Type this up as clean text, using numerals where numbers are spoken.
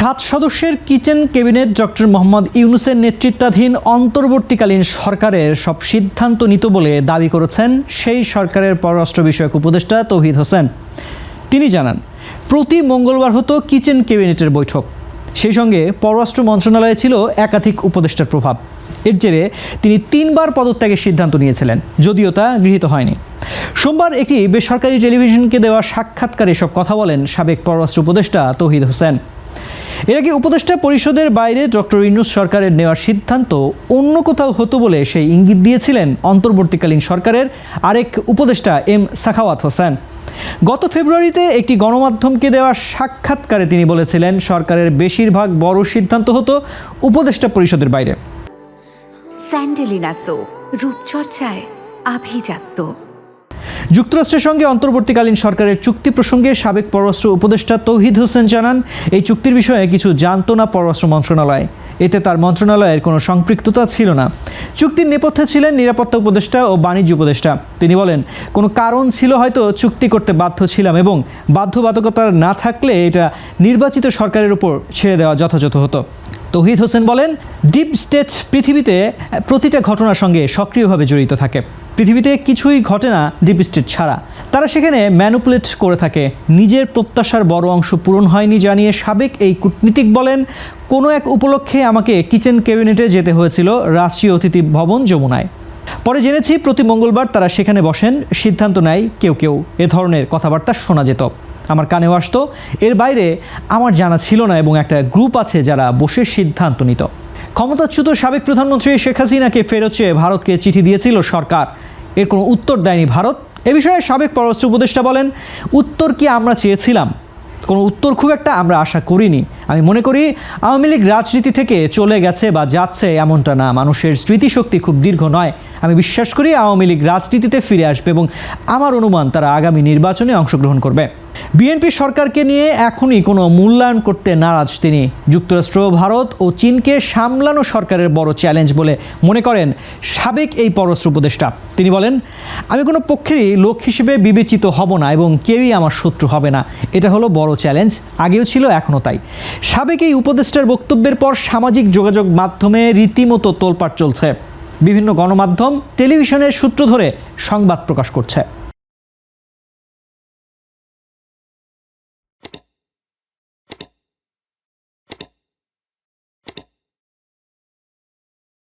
7 সদস্যের kitchen cabinet doctor Mohammad ইউনূসের নেতৃত্বাধীন অন্তর্বর্তীকালীন সরকারের সব সিদ্ধান্ত নিত বলে দাবি করেছেন সেই সরকারের পররাষ্ট্র বিষয়ক উপদেষ্টা তৌহিদ হোসেন। তিনি জানান, প্রতি মঙ্গলবার হতো কিচেন ক্যাবিনেটের বৈঠক। সেই সঙ্গে পররাষ্ট্র মন্ত্রণালয়ে ছিল একাধিক উপদেষ্টার প্রভাব। এর জেরে তিনি 3 বার পদত্যাগের সিদ্ধান্ত নিয়েছিলেন, যদিও তা গৃহীত হয়নি। সোমবার একটি বেসরকারি টেলিভিশনকে দেওয়া সাক্ষাৎকারে এসব কথা বলেন সাবেক পররাষ্ট্র উপদেষ্টা তৌহিদ হোসেন। এর আগে উপদেষ্টা পরিষদের বাইরে ডক্টর ইউনূস সরকারের নেওয়ার সিদ্ধান্ত অন্য কোথাও হতো বলে সেই ইঙ্গিত দিয়েছিলেন অন্তর্বর্তীকালীন সরকারের আরেক উপদেষ্টা এম সাখাওয়াত হোসেন। গত ফেব্রুয়ারিতে একটি গণমাধ্যমকে দেওয়া সাক্ষাৎকারে তিনি বলেছিলেন, সরকারের বেশিরভাগ বড় সিদ্ধান্ত হতো উপদেষ্টা পরিষদের বাইরে। স্যান্ডেলিনা সো, রূপচর্চায় আভিজাত্য। যুক্তরাষ্ট্রের সঙ্গে অন্তর্বর্তীকালীন সরকারের চুক্তি প্রসঙ্গে সাবেক পররাষ্ট্র উপদেষ্টা তৌহিদ হোসেন জানান, এই চুক্তির বিষয়ে কিছু জানত না পররাষ্ট্র মন্ত্রণালয়। এতে তার মন্ত্রণালয়ের কোনো সম্পৃক্ততা ছিল না। চুক্তির নেপথ্যে ছিলেন নিরাপত্তা উপদেষ্টা ও বাণিজ্য উপদেষ্টা। তিনি বলেন, কোনো কারণ ছিল হয়তো চুক্তি করতে বাধ্য ছিলাম এবং বাধ্যবাধকতা না থাকলে এটা নির্বাচিত সরকারের উপর ছেড়ে দেওয়া যথাযথ হতো। তৌহিদ হোসেন বলেন, ডিপ স্টেট পৃথিবীতে প্রতিটা ঘটনার সঙ্গে সক্রিয়ভাবে জড়িত থাকে। পৃথিবীতে কিছুই ঘটে না ডিপ স্টেট ছাড়া। তারা সেখানে ম্যানুপুলেট করে থাকে। নিজের প্রত্যাশার বড় অংশ পূরণ হয়নি জানিয়ে সাবেক এই কূটনীতিক বলেন, কোনো এক উপলক্ষে আমাকে কিচেন ক্যাবিনেটে যেতে হয়েছিল রাষ্ট্রীয় অতিথি ভবন যমুনায়। পরে জেনেছি প্রতি মঙ্গলবার তারা সেখানে বসেন, সিদ্ধান্ত নেয় কেউ কেউ। এ ধরনের কথাবার্তা শোনা যেত, আমার কানেও আসতো। এর বাইরে আমার জানা ছিল না এবং একটা গ্রুপ আছে যারা বসে সিদ্ধান্ত নিত। ক্ষমতাচ্যুত সাবেক প্রধানমন্ত্রী শেখ হাসিনাকে ফেরত চেয়ে ভারতকে চিঠি দিয়েছিল সরকার। এর কোনো উত্তর দেয়নি ভারত। এ বিষয়ে সাবেক পররাষ্ট্র উপদেষ্টা বলেন, উত্তর কি আমরা চেয়েছিলাম? কোনো উত্তর খুব একটা আমরা আশা করিনি। আমি মনে করি আওয়ামী লীগ রাজনীতি থেকে চলে গেছে বা যাচ্ছে এমনটা না। মানুষের স্মৃতিশক্তি খুব দীর্ঘ নয়। আমি বিশ্বাস করি আওয়ামী লীগ রাজনীতিতে ফিরে আসবে এবং আমার অনুমান তারা আগামী নির্বাচনে অংশগ্রহণ করবে। বিএনপি সরকারকে নিয়ে এখনই কোনো মূল্যায়ন করতে নারাজ তিনি। যুক্তরাষ্ট্র, ভারত ও চীনকে সামলানো সরকারের বড় চ্যালেঞ্জ বলে মনে করেন সাবেক এই পররাষ্ট্র উপদেষ্টা। তিনি বলেন, আমি কোনো পক্ষেরই লোক হিসেবে বিবেচিত হব না এবং কেউই আমার শত্রু হবে না। এটা হলো বড় চ্যালেঞ্জ, আগেও ছিল, এখনও তাই। সাবেক এই উপদেষ্টার বক্তব্যের পর সামাজিক যোগাযোগ মাধ্যমে রীতিমতো তোলপাড় চলছে। বিভিন্ন গণমাধ্যম টেলিভিশনের সূত্র ধরে সংবাদ প্রকাশ করছে।